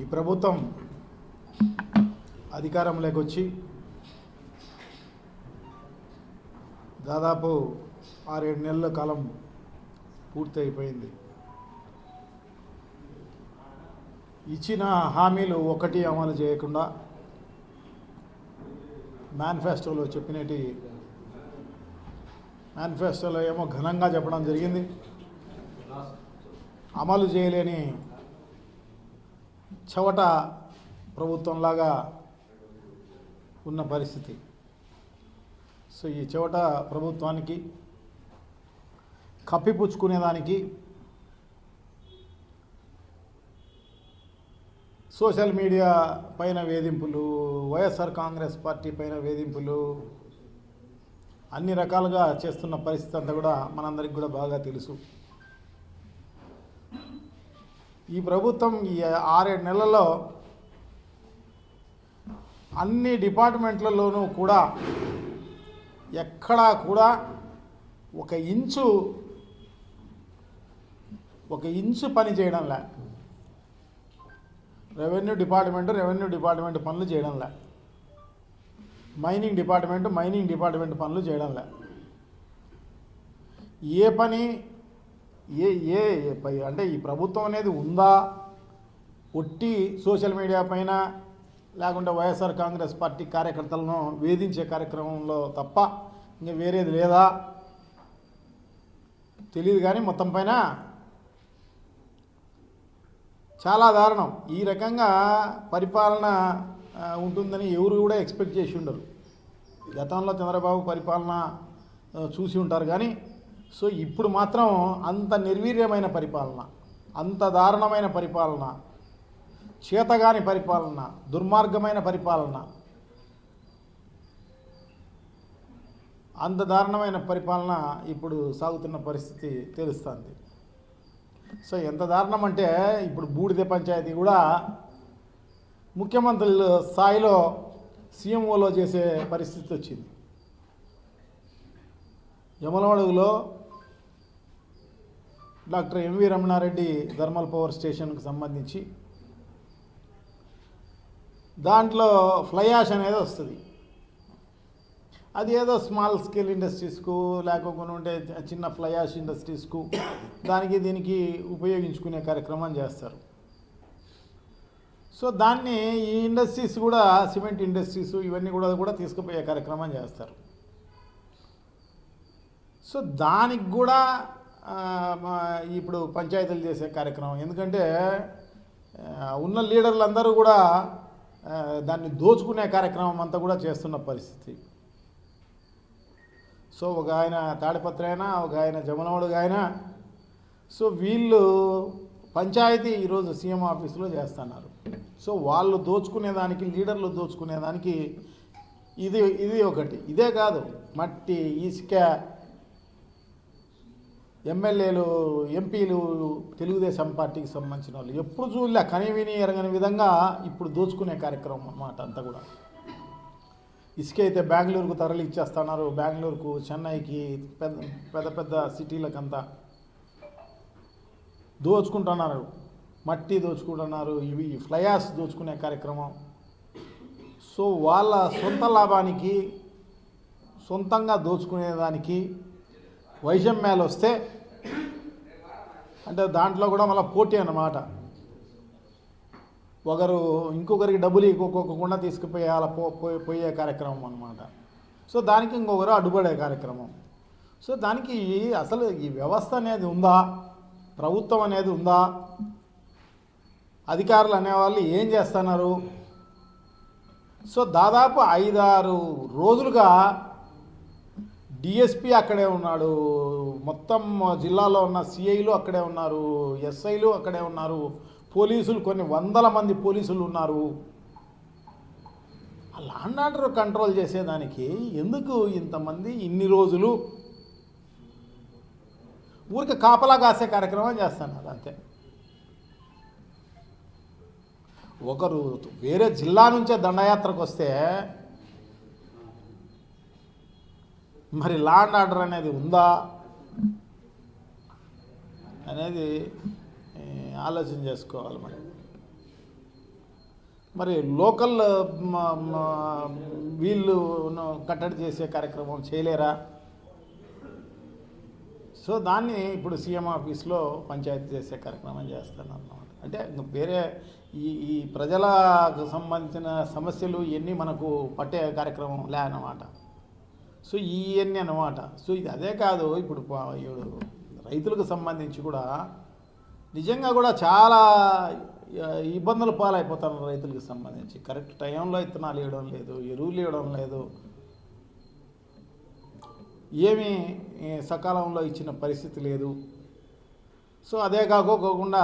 ఈ ప్రభుత్వం అధికారంలోకి వచ్చి దాదాపు 6-7 నెలల కాలం పూర్తి అయిపోయింది. ఇచ్చిన హామీలు ఒకటి అమలు చేయకుండా మేనిఫెస్టోలో ఏమో ఘనంగా చెప్పడం జరిగింది, అమలు చేయలేని చవట ప్రభుత్వంలాగా ఉన్న పరిస్థితి. సో ఈ చవట ప్రభుత్వానికి కప్పిపుచ్చుకునేదానికి సోషల్ మీడియా పైన వేధింపులు, వైఎస్ఆర్ కాంగ్రెస్ పార్టీ పైన వేధింపులు, అన్ని రకాలుగా చేస్తున్న పరిస్థితి అంతా కూడా మనందరికి కూడా బాగా తెలుసు. ఈ ప్రభుత్వం ఈ 6-7 నెలల్లో అన్ని డిపార్ట్మెంట్లలోనూ కూడా ఎక్కడా కూడా ఒక ఇంచు పని చేయడంలే. రెవెన్యూ డిపార్ట్మెంట్ పనులు చేయడంలే, మైనింగ్ డిపార్ట్మెంట్ పనులు చేయడంలే. ఏ పని అంటే ఈ ప్రభుత్వం అనేది ఉందా ఒట్టి సోషల్ మీడియా పైన లేకుంటే వైఎస్ఆర్ కాంగ్రెస్ పార్టీ కార్యకర్తలను వేధించే కార్యక్రమంలో తప్ప ఇంకా వేరేది లేదా తెలియదు. కానీ మొత్తం పైన చాలా దారుణం. ఈ రకంగా పరిపాలన ఉంటుందని ఎవరు కూడా ఎక్స్పెక్ట్ చేసి ఉండరు. గతంలో చంద్రబాబు పరిపాలన చూసి ఉంటారు కానీ సో ఇప్పుడు మాత్రం అంత నిర్వీర్యమైన పరిపాలన, అంత దారుణమైన పరిపాలన, చేతగాని పరిపాలన, దుర్మార్గమైన పరిపాలన, అంత దారుణమైన పరిపాలన ఇప్పుడు సాగుతున్న పరిస్థితి తెలుస్తుంది. సో ఎంత దారుణం అంటే ఇప్పుడు బూడిద పంచాయతీ కూడా ముఖ్యమంత్రుల స్థాయిలో సీఎంఓలో చేసే పరిస్థితి వచ్చింది. యమలమడుగులో doctor MV Ramana Reddy thermal power స్టేషన్కి సంబంధించి దాంట్లో ఫ్లై యాష్ అనేది వస్తుంది. అది ఏదో స్మాల్ స్కేల్ ఇండస్ట్రీస్కు లేకపోకుండా ఉంటే చిన్న ఫ్లై యాష్ ఇండస్ట్రీస్కు దీనికి ఉపయోగించుకునే కార్యక్రమం చేస్తారు. సో దాన్ని ఈ ఇండస్ట్రీస్ కూడా సిమెంట్ ఇండస్ట్రీస్ ఇవన్నీ కూడా తీసుకుపోయే కార్యక్రమం చేస్తారు. సో దానికి కూడా ఇప్పుడు పంచాయతీలు చేసే కార్యక్రమం. ఎందుకంటే ఉన్న లీడర్లందరూ కూడా దాన్ని దోచుకునే కార్యక్రమం అంతా కూడా చేస్తున్న పరిస్థితి. సో ఒక ఆయన తాడిపత్రి అయినా, ఒక ఆయన జమలమడుగు అయినా, సో వీళ్ళు పంచాయతీ ఈరోజు సీఎం ఆఫీసులో చేస్తున్నారు. సో వాళ్ళు దోచుకునేదానికి, లీడర్లు దోచుకునేదానికి ఇది ఒకటి. ఇదే కాదు, మట్టి, ఇసుక, ఎమ్మెల్యేలు, ఎంపీలు, తెలుగుదేశం పార్టీకి సంబంధించిన వాళ్ళు ఎప్పుడు చూడలే, కనివిని ఎరగని విధంగా ఇప్పుడు దోచుకునే కార్యక్రమం అన్నమాట అంతా కూడా. ఇసుక అయితే బెంగళూరుకు తరలి ఇచ్చేస్తున్నారు, బెంగళూరుకు, చెన్నైకి, పెద్ద సిటీలకంతా దోచుకుంటున్నారు. మట్టి దోచుకుంటున్నారు, ఇవి ఫ్లయాస్ దోచుకునే కార్యక్రమం. సో వాళ్ళ సొంత లాభానికి, సొంతంగా దోచుకునేదానికి వైషమ్యాలు వస్తే అంటే దాంట్లో కూడా మళ్ళీ పోటీ అన్నమాట. ఒకరు ఇంకొకరికి డబ్బులు ఇవ్వకుండా పోయే కార్యక్రమం అన్నమాట. సో దానికి ఇంకొకరు అడ్డుపడే కార్యక్రమం. సో దానికి అసలు ఈ వ్యవస్థ అనేది ఉందా, ప్రభుత్వం అనేది ఉందా, అధికారులు అనేవాళ్ళు ఏం చేస్తున్నారు? సో దాదాపు 5-6 రోజులుగా డిఎస్పీ అక్కడే ఉన్నాడు, మొత్తం జిల్లాలో ఉన్న సిఐలు అక్కడే ఉన్నారు, ఎస్ఐలు అక్కడే ఉన్నారు, పోలీసులు కొన్ని 100 మంది పోలీసులు ఉన్నారు. ఆ లా అండ్ ఆర్డర్ కంట్రోల్ చేసేదానికి ఎందుకు ఇంతమంది ఇన్ని రోజులు ఊరికి కాపలా కాసే కార్యక్రమం చేస్తున్నారు అంతే. ఒకరు వేరే జిల్లా నుంచే దండయాత్రకు వస్తే మరి లా అండ్ ఆర్డర్ అనేది ఉందా అనేది ఆలోచన చేసుకోవాలి మనం. మరి లోకల్ వీళ్ళు కట్టడి చేసే కార్యక్రమం చేయలేరా? సో దాన్ని ఇప్పుడు సీఎం ఆఫీస్లో పంచాయతీ చేసే కార్యక్రమం చేస్తాను అన్నమాట. అంటే వేరే ఈ ప్రజలకు సంబంధించిన సమస్యలు ఇవన్నీ మనకు పట్టే కార్యక్రమం లే అన్నమాట. సో ఇవన్నీ అన్నమాట. సో ఇది అదే కాదు, ఇప్పుడు రైతులకు సంబంధించి కూడా నిజంగా కూడా చాలా ఇబ్బందులు పాలైపోతున్నారు. రైతులకు సంబంధించి కరెక్ట్ టైంలో విత్తనాలు ఇవ్వడం లేదు, ఎరువులు ఇవ్వడం లేదు, ఏమీ సకాలంలో ఇచ్చిన పరిస్థితి లేదు. సో అదే కాకోకుండా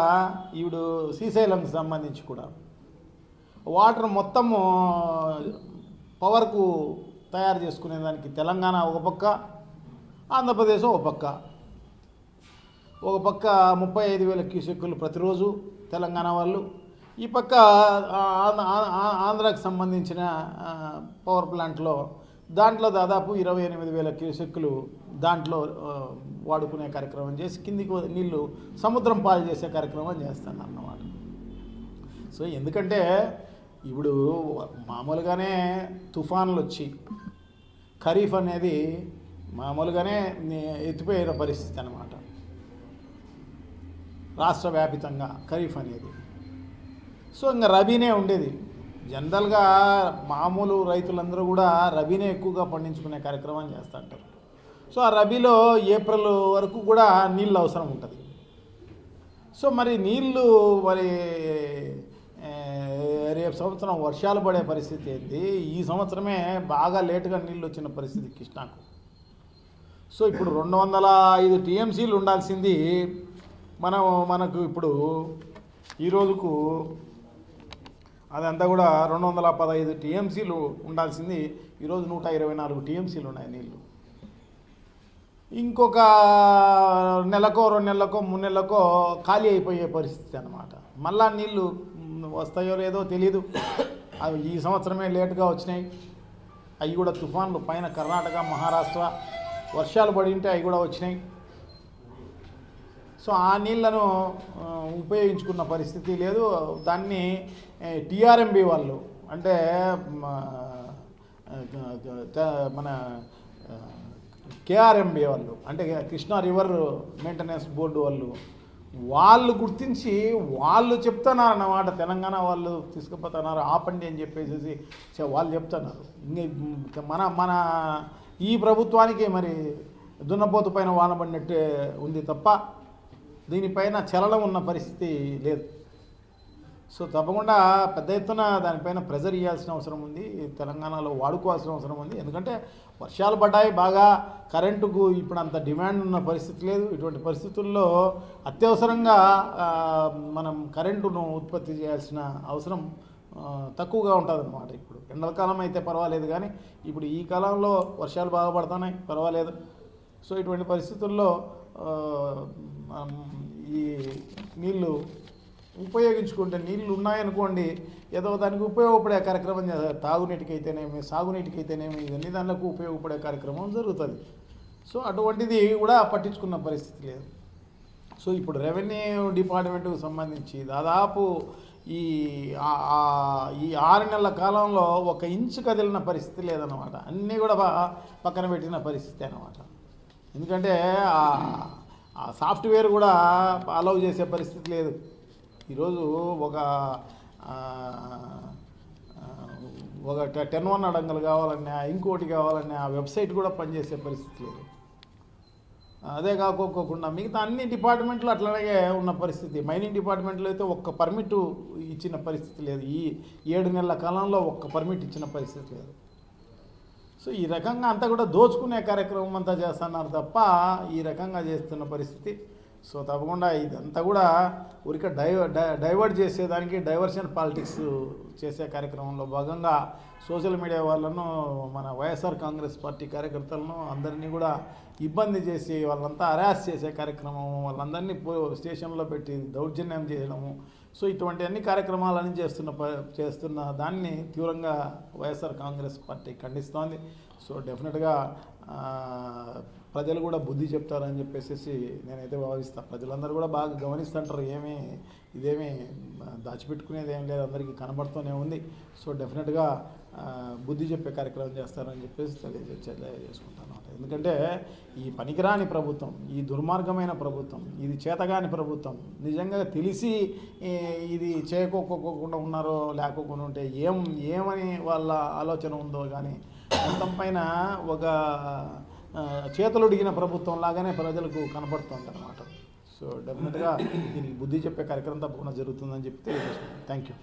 ఇప్పుడు శ్రీశైలంకి సంబంధించి కూడా వాటర్ మొత్తము పవర్కు తయారు చేసుకునేదానికి తెలంగాణ ఒక పక్క, ఆంధ్రప్రదేశ్ ఒక పక్క. 35,000 క్యూసెక్కులు ప్రతిరోజు తెలంగాణ వాళ్ళు, ఈ పక్క ఆంధ్రాకి సంబంధించిన పవర్ ప్లాంట్లో దాంట్లో దాదాపు 28,000 క్యూసెక్కులు దాంట్లో వాడుకునే కార్యక్రమం చేసి కిందికి నీళ్ళు సముద్రం పాలు చేసే కార్యక్రమం చేస్తాను అన్నమాట. సో ఎందుకంటే ఇప్పుడు మామూలుగానే తుఫాన్లు వచ్చి ఖరీఫ్ అనేది మామూలుగానే ఎత్తిపోయిన పరిస్థితి అన్నమాట. రాష్ట్ర వ్యాపితంగా ఖరీఫ్ అనేది. సో ఇంకా రబీనే ఉండేది. జనరల్గా మామూలు రైతులందరూ కూడా రబీనే ఎక్కువగా పండించుకునే కార్యక్రమం చేస్తుంటారు. సో ఆ రబీలో ఏప్రిల్ వరకు కూడా నీళ్ళు అవసరం ఉంటుంది. సో మరి నీళ్ళు మరి రేపు సంవత్సరం వర్షాలు పడే పరిస్థితి ఏంటి? ఈ సంవత్సరమే బాగా లేటుగా నీళ్ళు వచ్చిన పరిస్థితి కృష్ణాకు. సో ఇప్పుడు 205 టీఎంసీలు ఉండాల్సింది మనకు ఇప్పుడు ఈ రోజుకు అదంతా కూడా 215 టీఎంసీలు ఉండాల్సింది ఈరోజు 124 టీఎంసీలు ఉన్నాయి నీళ్ళు. ఇంకొక నెలకో 2 నెలలకో 3 నెలలకో ఖాళీ అయిపోయే పరిస్థితి అన్నమాట. మళ్ళా నీళ్ళు వస్తాయో లేదో తెలీదు. అవి ఈ సంవత్సరమే లేటుగా వచ్చినాయి. అవి కూడా తుఫాన్లు పైన కర్ణాటక, మహారాష్ట్ర వర్షాలు పడి ఉంటే అవి కూడా వచ్చినాయి. సో ఆ నీళ్లను ఉపయోగించుకున్న పరిస్థితి లేదు. దాన్ని టీఆర్ఎంబీ వాళ్ళు అంటే మన కేఆర్ఎంబీ వాళ్ళు అంటే కృష్ణా రివర్ మెయింటెనెన్స్ బోర్డు వాళ్ళు గుర్తించి వాళ్ళు చెప్తున్నారు అన్నమాట. తెలంగాణ వాళ్ళు తీసుకుపోతున్నారు ఆపండి అని చెప్పేసి వాళ్ళు చెప్తున్నారు. ఇంక మన ఈ ప్రభుత్వానికి మరి దున్నపోతు పైన వానబడినట్టే ఉంది తప్ప దీనిపైన చలనం ఉన్న పరిస్థితి లేదు. సో తప్పకుండా పెద్ద ఎత్తున దానిపైన ప్రెజర్ ఇవ్వాల్సిన అవసరం ఉంది. తెలంగాణలో వాడుకోవాల్సిన అవసరం ఉంది. ఎందుకంటే వర్షాలు పడ్డాయి బాగా, కరెంటుకు ఇప్పుడు అంత డిమాండ్ ఉన్న పరిస్థితి లేదు. ఇటువంటి పరిస్థితుల్లో అత్యవసరంగా మనం కరెంటును ఉత్పత్తి చేయాల్సిన అవసరం తక్కువగా ఉంటుందన్నమాట. ఇప్పుడు ఎండాకాలం అయితే పర్వాలేదు, కానీ ఇప్పుడు ఈ కాలంలో వర్షాలు బాగా పడుతున్నాయి, పర్వాలేదు. సో ఇటువంటి పరిస్థితుల్లో ఈ నీళ్ళు ఉపయోగించుకుంటే, నీళ్ళు ఉన్నాయనుకోండి ఏదో దానికి ఉపయోగపడే కార్యక్రమం చేస్తారు. తాగునీటికి అయితేనేమి, సాగునీటికి అయితేనేమి, ఇవన్నీ దానికి ఉపయోగపడే కార్యక్రమం జరుగుతుంది. సో అటువంటిది కూడా పట్టించుకున్న పరిస్థితి లేదు. సో ఇప్పుడు రెవెన్యూ డిపార్ట్మెంట్కు సంబంధించి దాదాపు ఈ 6 నెలల కాలంలో 1 ఇంచు కదిలిన పరిస్థితి లేదన్నమాట. అన్నీ కూడా పక్కన పెట్టిన పరిస్థితి అన్నమాట. ఎందుకంటే ఆ సాఫ్ట్వేర్ కూడా అలౌ చేసే పరిస్థితి లేదు. ఈరోజు ఒక 10-1 అడంగలు కావాలన్నా, ఇంకోటి కావాలన్నా ఆ వెబ్సైట్ కూడా పనిచేసే పరిస్థితి లేదు. అదే కాకోకుండా మిగతా అన్ని డిపార్ట్మెంట్లు అట్లాగే ఉన్న పరిస్థితి. మైనింగ్ డిపార్ట్మెంట్లో అయితే 1 పర్మిట్ ఇచ్చిన పరిస్థితి లేదు. ఈ 7 నెలల కాలంలో 1 పర్మిట్ ఇచ్చిన పరిస్థితి లేదు. సో ఈ రకంగా అంతా కూడా దోచుకునే కార్యక్రమం అంతా చేస్తున్నారు తప్ప ఈ రకంగా చేస్తున్న పరిస్థితి. సో తప్పకుండా ఇదంతా కూడా ఊరికే డైవర్ట్ చేసేదానికి డైవర్షన్ పాలిటిక్స్ చేసే కార్యక్రమంలో భాగంగా సోషల్ మీడియా వాళ్ళను, మన వైఎస్ఆర్ కాంగ్రెస్ పార్టీ కార్యకర్తలను అందరినీ కూడా ఇబ్బంది చేసి వాళ్ళంతా హరాస్ చేసే కార్యక్రమం, వాళ్ళందరినీ స్టేషన్లో పెట్టి దౌర్జన్యం చేయడము. సో ఇటువంటి అన్ని కార్యక్రమాలని చేస్తున్న దాన్ని తీవ్రంగా వైఎస్ఆర్ కాంగ్రెస్ పార్టీ ఖండిస్తోంది. సో డెఫినెట్గా ప్రజలు కూడా బుద్ధి చెప్తారని చెప్పేసి నేనైతే భావిస్తాను. ప్రజలందరూ కూడా బాగా గమనిస్తుంటారు. ఇదేమీ దాచిపెట్టుకునేది ఏం లేదు, అందరికీ కనబడుతూనే ఉంది. సో డెఫినెట్గా బుద్ధి చెప్పే కార్యక్రమం చేస్తారని చెప్పేసి తెలియజేసుకుంటాను. ఎందుకంటే ఈ పనికిరాని ప్రభుత్వం, ఈ దుర్మార్గమైన ప్రభుత్వం, ఇది చేతగాని ప్రభుత్వం నిజంగా తెలిసి ఇది చేయకోకుండా ఉన్నారో లేకోకుండా ఉంటే ఏమని వాళ్ళ ఆలోచన ఉందో కానీ మొత్తం పైన ఒక చేతులుడిగిన ప్రభుత్వం లాగానే ప్రజలకు కనబడుతుంది అన్నమాట. సో డెఫినెట్గా దీనికి బుద్ధి చెప్పే కార్యక్రమం తప్పకుండా జరుగుతుందని చెప్పి తెలియజేస్తున్నాను. Thank you.